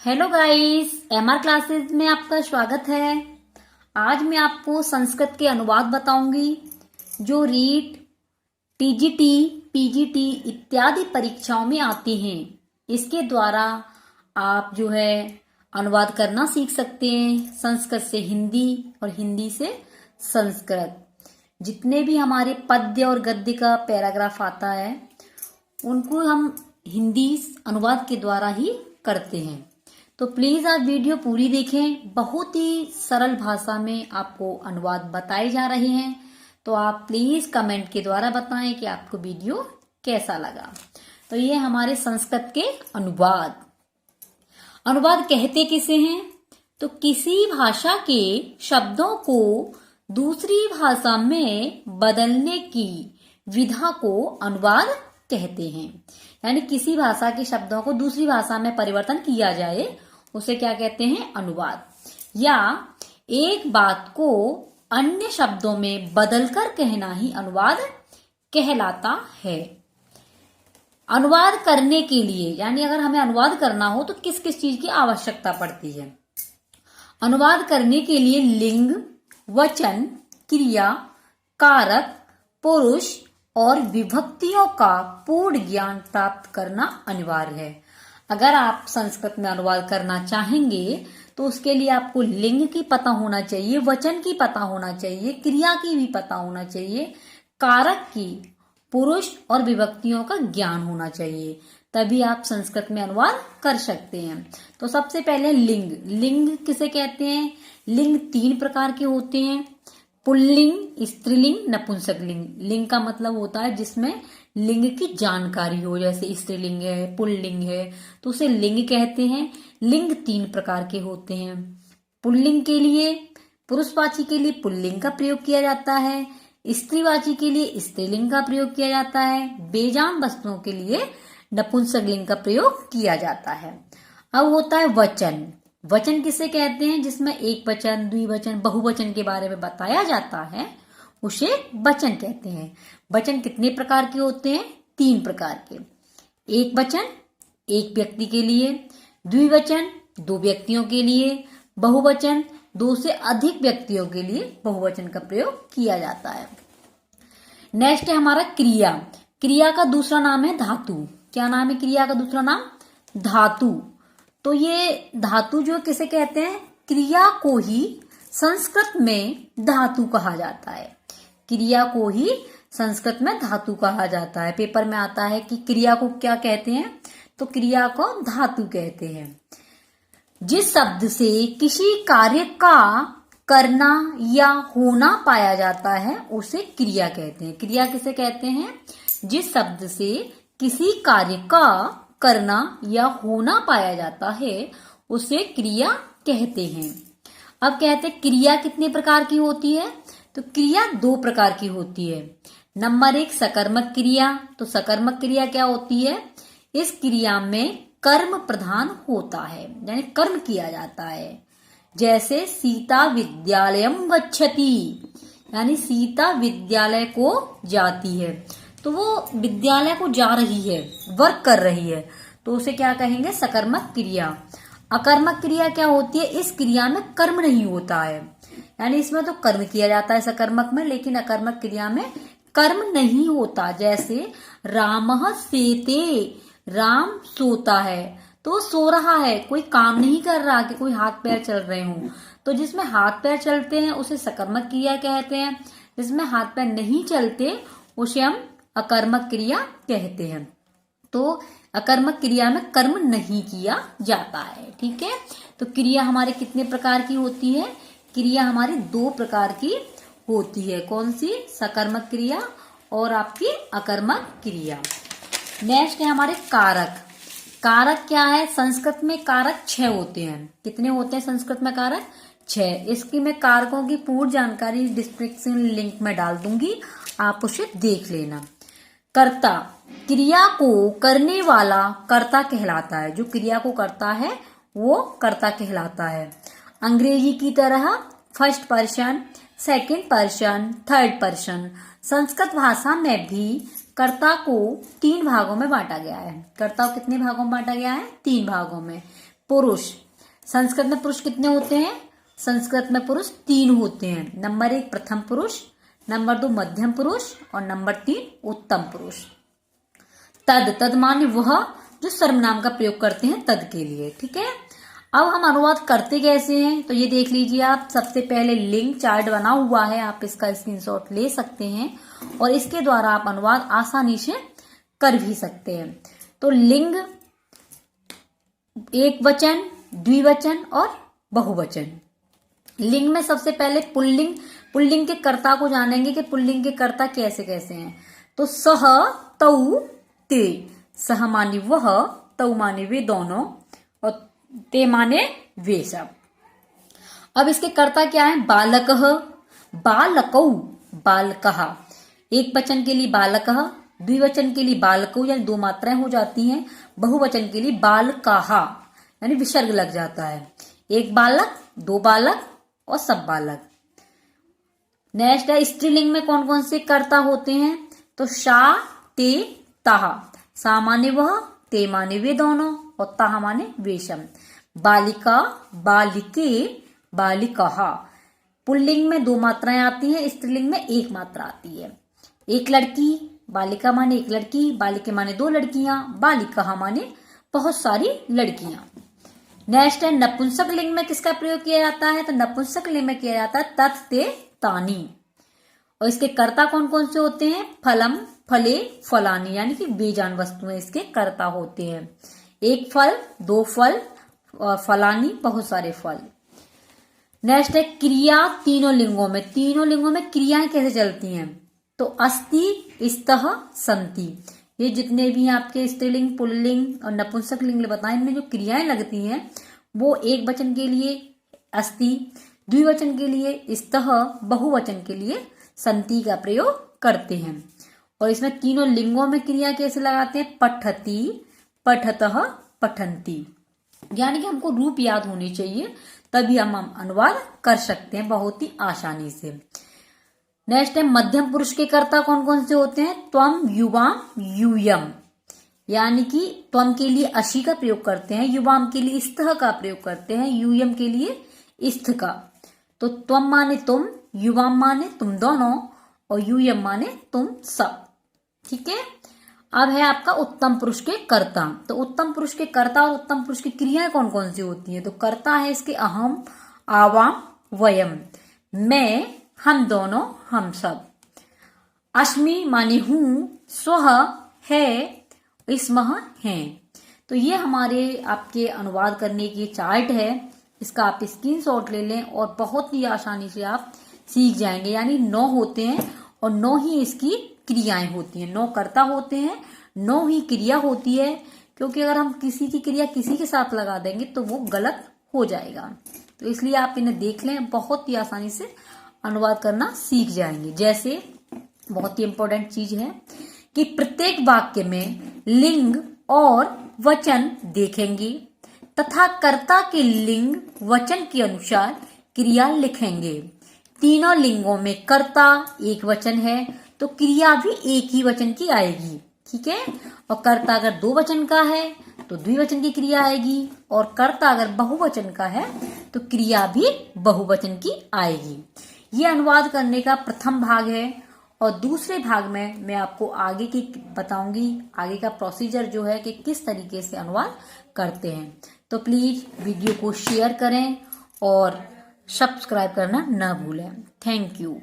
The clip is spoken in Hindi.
हेलो गाइस, एमआर क्लासेस में आपका स्वागत है। आज मैं आपको संस्कृत के अनुवाद बताऊंगी जो रीट, टीजीटी, पीजीटी इत्यादि परीक्षाओं में आती हैं। इसके द्वारा आप जो है अनुवाद करना सीख सकते हैं, संस्कृत से हिंदी और हिंदी से संस्कृत। जितने भी हमारे पद्य और गद्य का पैराग्राफ आता है उनको हम हिंदी अनुवाद के द्वारा ही करते हैं। तो प्लीज आप वीडियो पूरी देखें। बहुत ही सरल भाषा में आपको अनुवाद बताए जा रहे हैं, तो आप प्लीज कमेंट के द्वारा बताएं कि आपको वीडियो कैसा लगा। तो ये हमारे संस्कृत के अनुवाद कहते किसे हैं? तो किसी भाषा के शब्दों को दूसरी भाषा में बदलने की विधा को अनुवाद कहते हैं। यानी किसी भाषा के शब्दों को दूसरी भाषा में परिवर्तन किया जाए उसे क्या कहते हैं? अनुवाद। या एक बात को अन्य शब्दों में बदलकर कहना ही अनुवाद कहलाता है। अनुवाद करने के लिए यानी अगर हमें अनुवाद करना हो तो किस किस चीज की आवश्यकता पड़ती है? अनुवाद करने के लिए लिंग, वचन, क्रिया, कारक, पुरुष और विभक्तियों का पूर्ण ज्ञान प्राप्त करना अनिवार्य है। अगर आप संस्कृत में अनुवाद करना चाहेंगे तो उसके लिए आपको लिंग की पता होना चाहिए, वचन की पता होना चाहिए, क्रिया की भी पता होना चाहिए, कारक की, पुरुष और विभक्तियों का ज्ञान होना चाहिए, तभी आप संस्कृत में अनुवाद कर सकते हैं। तो सबसे पहले लिंग किसे कहते हैं? लिंग 3 प्रकार के होते हैं, पुल्लिंग, स्त्रीलिंग, नपुंसकलिंग। लिंग का मतलब होता है जिसमें लिंग की जानकारी हो, जैसे स्त्रीलिंग है, पुल्लिंग है, तो उसे लिंग कहते हैं। लिंग 3 प्रकार के होते हैं। पुल्लिंग के लिए, पुरुषवाची के लिए पुल्लिंग का प्रयोग किया जाता है, स्त्रीवाची के लिए स्त्रीलिंग का प्रयोग किया जाता है, बेजान वस्तुओं के लिए नपुंसकलिंग का प्रयोग किया जाता है। अब होता है वचन। वचन किसे कहते हैं? जिसमें एक वचन, द्विवचन, बहुवचन के बारे में बताया जाता है उसे वचन कहते हैं। वचन कितने प्रकार के होते हैं? 3 प्रकार के। एक वचन एक व्यक्ति के लिए, द्विवचन 2 व्यक्तियों के लिए, बहुवचन 2 से अधिक व्यक्तियों के लिए बहुवचन का प्रयोग किया जाता है। नेक्स्ट है हमारा क्रिया। क्रिया का दूसरा नाम है धातु। क्या नाम है क्रिया का दूसरा नाम? धातु। तो ये धातु जो किसे कहते हैं? क्रिया को ही संस्कृत में धातु कहा जाता है। क्रिया को ही संस्कृत में धातु कहा जाता है। पेपर में आता है कि क्रिया को क्या कहते हैं? तो क्रिया को धातु कहते हैं। जिस शब्द से किसी कार्य का करना या होना पाया जाता है उसे क्रिया कहते हैं। क्रिया किसे कहते हैं? जिस शब्द से किसी कार्य का करना या होना पाया जाता है उसे क्रिया कहते हैं। अब कहते हैं क्रिया कितने प्रकार की होती है? तो क्रिया 2 प्रकार की होती है। नंबर 1 सकर्मक क्रिया। तो सकर्मक क्रिया क्या होती है? इस क्रिया में कर्म प्रधान होता है, यानी कर्म किया जाता है। जैसे सीता विद्यालयम गच्छति, यानी सीता विद्यालय को जाती है, तो वो विद्यालय को जा रही है, वर्क कर रही है, तो उसे क्या कहेंगे? सकर्मक क्रिया। अकर्मक क्रिया क्या होती है? इस क्रिया में कर्म नहीं होता है, यानी इसमें तो कर्म किया जाता है सकर्मक में, लेकिन अकर्मक क्रिया में कर्म नहीं होता। जैसे रामः सेते, राम सोता है, तो सो रहा है, कोई काम नहीं कर रहा कि कोई हाथ पैर चल रहे हों। तो जिसमें हाथ पैर चलते हैं उसे सकर्मक क्रिया कहते हैं, जिसमें हाथ पैर नहीं चलते उसे हम अकर्मक क्रिया कहते हैं। तो अकर्मक क्रिया में कर्म नहीं किया जाता है। ठीक है, तो क्रिया हमारे कितने प्रकार की होती है? क्रिया हमारी 2 प्रकार की होती है। कौन सी? सकर्मक क्रिया और आपकी अकर्मक क्रिया। नेक्स्ट है हमारे कारक। कारक क्या है? संस्कृत में कारक 6 होते हैं। कितने होते हैं संस्कृत में कारक? 6। इसकी मैं कारकों की पूर्ण जानकारी डिस्क्रिप्शन लिंक में डाल दूंगी, आप उसे देख लेना। कर्ता, क्रिया को करने वाला कर्ता कहलाता है। जो क्रिया को करता है वो कर्ता कहलाता है। अंग्रेजी की तरह first person, second person, third person. Sanskrit भाषा में भी कर्ता को 3 भागों में बांटा गया है। कर्ता को कितने भागों में बांटा गया है? 3 भागों में। पुरुष। संस्कृत में पुरुष कितने होते हैं? संस्कृत में पुरुष 3 होते हैं। नंबर 1 प्रथम पुरुष, नंबर 2 मध्यम पुरुष और नंबर 3 उत्तम पुरुष। तद, तद माने वह जो सर्वनाम का प्रयोग करते हैं तद के लिए। ठीक है, अब हम अनुवाद करते कैसे हैं तो ये देख लीजिए आप। सबसे पहले लिंग चार्ट बना हुआ है, आप इसका स्क्रीनशॉट ले सकते हैं और इसके द्वारा आप अनुवाद आसानी से कर भी सकते हैं। तो लिंग एक वचन, द्विवचन और बहुवचन। लिंग में सबसे पहले पुल्लिंग, पुल्लिंग के कर्ता को जानेंगे कि पुल्लिंग के कर्ता कैसे कैसे हैं। तो सह, तऊ, ते। सह माने वह, तऊ माने वे दोनों और ते माने वे सब। अब इसके कर्ता क्या है? बालकः, बालकौ, बालकः। एक वचन के लिए बालकः, द्विवचन के लिए बालकौ यानी 2 मात्राएं हो जाती हैं। बहुवचन के लिए बालकाः यानी विसर्ग लग जाता है। एक बालक, 2 बालक और सब बालक। नेक्स्ट है स्त्रीलिंग में कौन कौन से कर्ता होते हैं? तो शा, ते, ताहा। सा माने वह, ते माने वे दोनों और ताहा माने वे सब। बालिका, बालिके, बालिकाः। पुल्लिंग में 2 मात्राएं आती हैं, स्त्रीलिंग में 1 मात्रा आती है। एक लड़की, बालिका माने एक लड़की, बालिके माने 2 लड़कियां, बालिकाः माने बहुत सारी लड़कियां। नेक्स्ट है नपुंसक लिंग में किसका प्रयोग किया जाता है? तो नपुंसक लिंग में किया जाता है तत्, ते, तानी। और इसके कर्ता कौन कौन से होते हैं? फलम, फले, फलानी यानी कि बेजान वस्तुएं इसके कर्ता होते हैं। 1 फल, 2 फल और फलानी बहुत सारे फल। नेक्स्ट है क्रिया तीनों लिंगों में। तीनों लिंगों में क्रियाएं कैसे चलती हैं? तो अस्ति, स्तः, संति। ये जितने भी आपके स्त्रीलिंग, पुल्लिंग और नपुंसक लिंग बताए, इनमें जो क्रियाएं लगती हैं वो एक वचन के लिए अस्ति, द्विवचन के लिए स्तः, बहुवचन के लिए संति का प्रयोग करते हैं। और इसमें तीनों लिंगों में क्रिया कैसे लगाते हैं? पठति, पठतः, पठन्ति। यानी कि हमको रूप याद होनी चाहिए तभी हम अनुवाद कर सकते हैं बहुत ही आसानी से। नेक्स्ट है मध्यम पुरुष के कर्ता कौन कौन से होते हैं? त्वम, युवाम, यूयम। यानी कि त्वम के लिए अशी का प्रयोग करते हैं, युवाम के लिए स्तः का प्रयोग करते हैं, यूयम के लिए स्थ का। तो त्वम माने तुम, युवाम माने तुम दोनों और यूयम माने तुम सब। ठीक है, अब है आपका उत्तम पुरुष के कर्ता। तो उत्तम पुरुष के कर्ता और उत्तम पुरुष की क्रियाएं कौन कौन सी होती हैं? तो कर्ता है इसके अहम, आवाम, वयम। मैं, हम दोनों, हम सब। अस्मि माने हूं, स्वः है, स्मः है। तो ये हमारे आपके अनुवाद करने की चार्ट है, इसका आप स्क्रीनशॉट ले लें और बहुत ही आसानी से आप सीख जाएंगे। यानी 9 होते हैं और 9 ही इसकी क्रियाएं होती हैं। 9 कर्ता होते हैं, 9 ही क्रिया होती है। क्योंकि अगर हम किसी की क्रिया किसी के साथ लगा देंगे तो वो गलत हो जाएगा। तो इसलिए आप इन्हें देख लें, बहुत ही आसानी से अनुवाद करना सीख जाएंगे। जैसे बहुत ही इंपॉर्टेंट चीज है कि प्रत्येक वाक्य में लिंग और वचन देखेंगे तथा कर्ता के लिंग वचन के अनुसार क्रिया लिखेंगे। तीनों लिंगों में कर्ता एक वचन है तो क्रिया भी एक ही वचन की आएगी। ठीक है, और कर्ता अगर 2 वचन का है तो द्विवचन की क्रिया आएगी और कर्ता अगर बहुवचन का है तो क्रिया भी बहुवचन की आएगी। ये अनुवाद करने का प्रथम भाग है और दूसरे भाग में मैं आपको आगे की बताऊंगी, आगे का प्रोसीजर जो है कि किस तरीके से अनुवाद करते हैं। तो प्लीज वीडियो को शेयर करें और सब्सक्राइब करना न भूलें। Thank you.